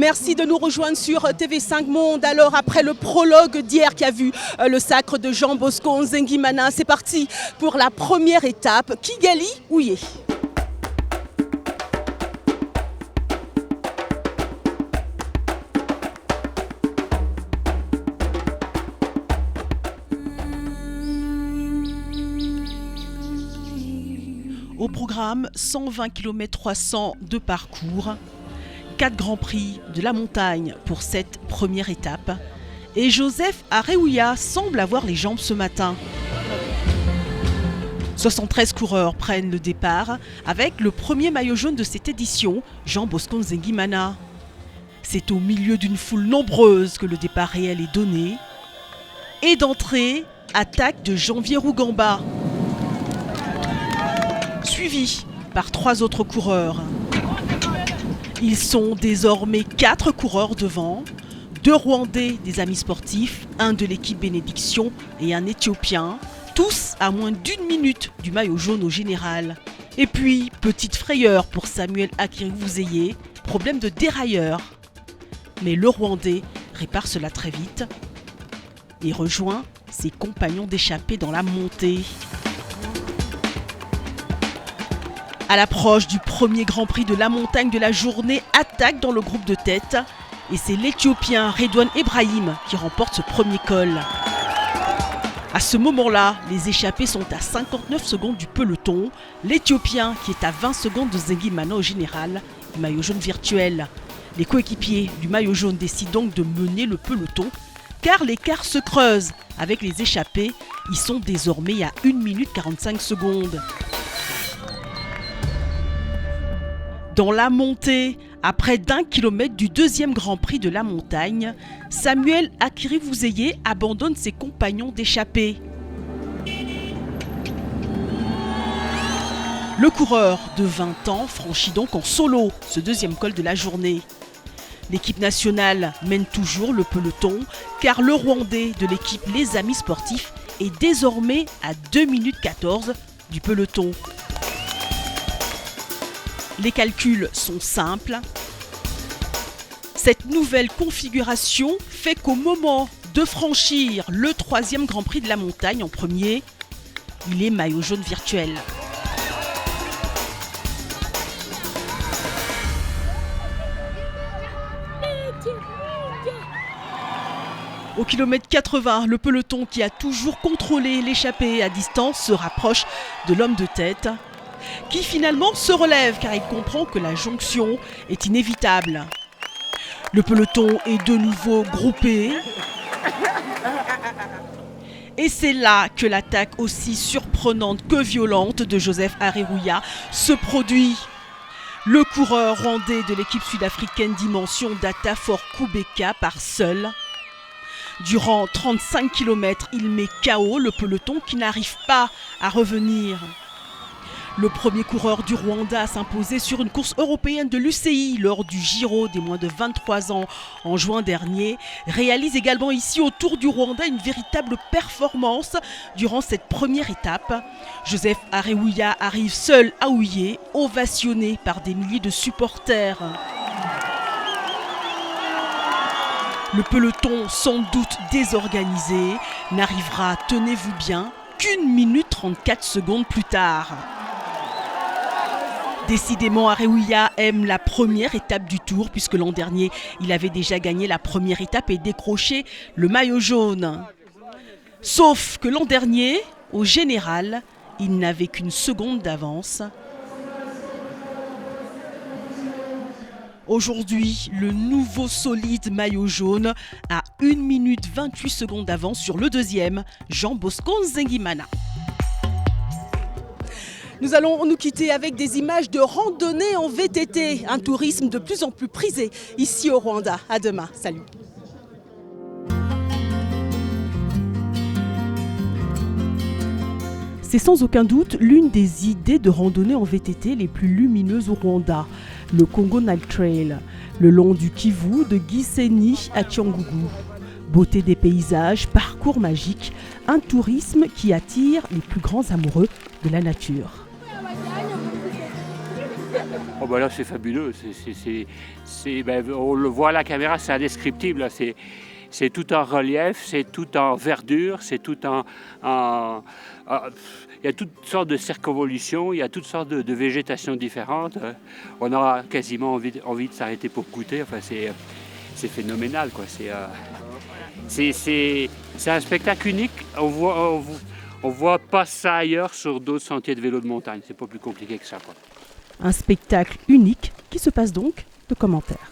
Merci de nous rejoindre sur TV5 Monde. Alors après le prologue d'hier qui a vu le sacre de Jean Bosco Nzengimana, c'est parti pour la première étape, Kigali Ouye. Au programme, 120 km 300 de parcours, 4 grands prix de la montagne pour cette première étape. Et Joseph Areouya semble avoir les jambes ce matin. 73 coureurs prennent le départ avec le premier maillot jaune de cette édition, Jean Bosco Nzengimana. C'est au milieu d'une foule nombreuse que le départ réel est donné. Et d'entrée, attaque de Janvier Rougamba, suivi par 3 autres coureurs. Ils sont désormais 4 coureurs devant, 2 Rwandais des amis sportifs, un de l'équipe Bénédiction et un Éthiopien, tous à moins d'1 minute du maillot jaune au général. Et puis, petite frayeur pour Samuel Akirivuzeye, problème de dérailleur. Mais le Rwandais répare cela très vite et rejoint ses compagnons d'échappée dans la montée. À l'approche du premier Grand Prix de la montagne de la journée, attaque dans le groupe de tête. Et c'est l'Éthiopien Redouane Ebrahim qui remporte ce premier col. À ce moment-là, les échappés sont à 59 secondes du peloton. L'Éthiopien qui est à 20 secondes de Nzengimana au général, maillot jaune virtuel. Les coéquipiers du maillot jaune décident donc de mener le peloton car l'écart se creuse. Avec les échappés, ils sont désormais à 1 minute 45 secondes. Dans la montée, à près d'1 kilomètre du deuxième Grand Prix de la montagne, Samuel Akirivuzeye abandonne ses compagnons d'échappée. Le coureur de 20 ans franchit donc en solo ce deuxième col de la journée. L'équipe nationale mène toujours le peloton car le Rwandais de l'équipe Les Amis Sportifs est désormais à 2 minutes 14 du peloton. Les calculs sont simples. Cette nouvelle configuration fait qu'au moment de franchir le 3e Grand Prix de la montagne en premier, il est maillot jaune virtuel. Au kilomètre 80, le peloton qui a toujours contrôlé l'échappée à distance se rapproche de l'homme de tête, qui finalement se relève car il comprend que la jonction est inévitable. Le peloton est de nouveau groupé. Et c'est là que l'attaque aussi surprenante que violente de Joseph Areouya se produit. Le coureur rwandais de l'équipe sud-africaine Dimension Datafor Kubeka part seul. Durant 35 km, il met KO le peloton qui n'arrive pas à revenir. Le premier coureur du Rwanda à s'imposer sur une course européenne de l'UCI lors du Giro des moins de 23 ans en juin dernier réalise également ici au Tour du Rwanda une véritable performance durant cette première étape. Joseph Areouya arrive seul à Ouye, ovationné par des milliers de supporters. Le peloton, sans doute désorganisé, n'arrivera, tenez-vous bien, qu'1 minute 34 secondes plus tard. Décidément, Areouya aime la première étape du Tour puisque l'an dernier, il avait déjà gagné la première étape et décroché le maillot jaune. Sauf que l'an dernier, au général, il n'avait qu'une seconde d'avance. Aujourd'hui, le nouveau solide maillot jaune a 1 minute 28 secondes d'avance sur le deuxième, Jean Bosco Nzengimana. Nous allons nous quitter avec des images de randonnée en VTT, un tourisme de plus en plus prisé ici au Rwanda. À demain, salut. C'est sans aucun doute l'une des idées de randonnée en VTT les plus lumineuses au Rwanda, le Congo Night Trail, le long du Kivu de Gisenyi à Cyangugu. Beauté des paysages, parcours magique, un tourisme qui attire les plus grands amoureux de la nature. Oh bah là c'est fabuleux, on le voit à la caméra, c'est indescriptible. C'est tout en relief, c'est tout en verdure, c'est tout il y a toutes sortes de circonvolutions, il y a toutes sortes de végétations différentes. On aura quasiment envie de s'arrêter pour goûter. Enfin, c'est phénoménal, quoi. C'est un spectacle unique. On voit pas ça ailleurs sur d'autres sentiers de vélo de montagne. C'est pas plus compliqué que ça, quoi. Un spectacle unique qui se passe donc de commentaires.